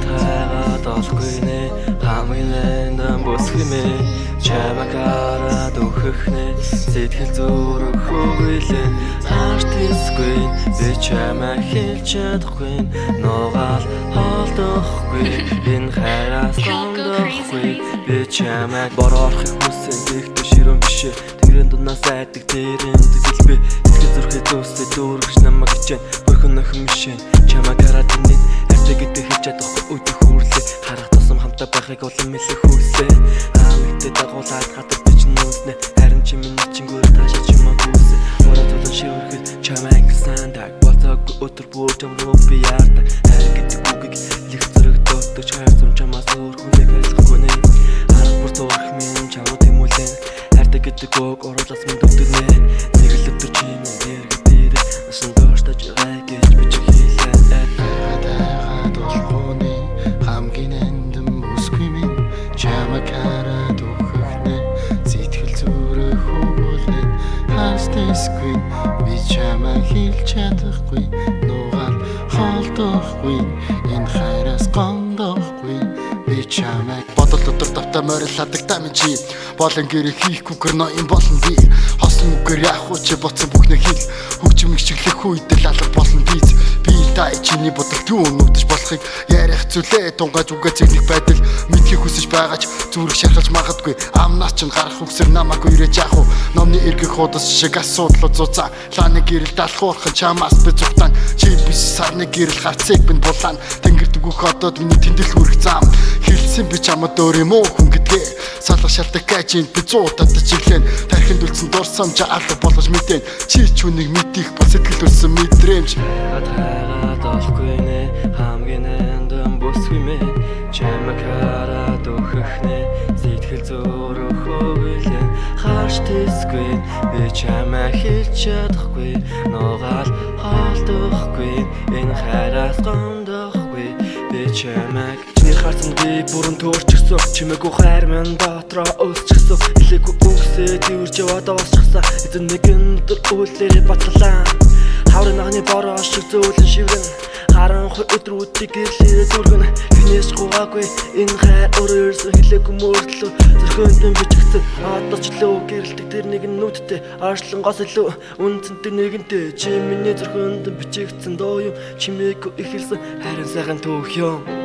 хайгаад олгүй нэ хамгийн дан босхимэ чамакара дөхөхнэ сэтгэл зүрх хөвөлэн артисгүй би чамаа хэлж чадахгүй нугаал холдохгүй энэ хайраас гондохгүй би чамаа борохыг хүсэн гэхдээ ширэн бишээ тэнгэрийн дунаас айдаг дээрэн тэлбэ сэтгэл зүрхээ зөөсэй дүүргэж намайг хичээн бүрхэн нөхөн мишэн чамакара тэнэн хайртай гэдэг хэлж чадахгүй өдөх хүрлээ харах тусам хамтаа байхыг улам мэлэх хүслээ амигтэй дагуулаад хатдаг би ч нүснэ харин чи миний чингүүр таашаач юм агуулсан ороо тулан шивэрхэд чамаа гэсэн даг болцоогүй өдөр бүр чамруу би яардаг хайр гэдэг үгийг лих зэрэг дутдаг хайр зам чамаас өөр хүнийг хайрлахгүй нэ харах бүр зурх минь чамруу тэмүүлэн хайртай гэдэг үг оруулаас минь дутдаг нэ нэг л өдөр чи минь дэрэг дээрээ насан доорстаж байгаа гэж би чи хийлээ би чамаа хэлж чадахгүй нугаал холдохгүй энэ хайраас гондохгүй би чамаа бодол дотор давтаа морил хадагтаа минь чи болон гэрээ хийхгүйгээр ноён болно би хосон үгээр яах вэ чи боцсон бүхнээ хийх хөгжим игшиглэх үедэл алга болно биз би тай чиний бодолд юу нүдэж болохыг ярих зүйлээ тунгааж үгээ цэгнэх байдал мэдхийг хүсэж байгаач зүрх шархалж магадгүй амнаас ч гарах үгсэр намайг үрээж яах вэ номны эргэх худас шиг асуудал зузаа лааны гэрэл далхуурхан чамаас би зүгтан чи биш сарны гэрэл харцыг минь булаан тэнгэр дүгөх одод миний тэндэл хүрэх зам хэлсэн би чамд өөр юм уу хүн гэдгээ салах шалтак гажин би 100 татаж иглэн тархинд үлдсэн дурсам жаа алга болгож мэдэн чи ч үнийг мэдих бас сэтгэл төрсөн мэдрэмж хайгаад олгүй нэ хамгийн дан босхимэ чамакара дөхөхнэ сэтгэл зүрх хөвөлэн харж тэсгүй би чамаа хэлж чадахгүй нугаал холдохгүй энэ хайраас гондохгүй би чамайг чиний харсан би бүрэн төөрчихсөн чимээгүй хайр минь дотроо өсчихсөн хэлээгүй үгсээ тэрж яваад дуусчихсан эзэн нэгэн өдөр үлээрээ батлаа хаврын нагны бороо шиг зөөлөн шиврэн харанхуй өдрүүдийг гэрлээрээ дүргэн хинээс гугаагүй энэ хайр өөрөөсөө хэлээгүй мөрдлөө зөрхөндөн бичигдсэн одоо ч лөө гэрэлдэг тэр нэг нүдтэй аршлангоос илүү үнцэнтэй нэгэнтэй чи миний зөрхөндөн бичигдсэн доо юм чимээгүй ихэлсэн хайрын сайхан түүх юм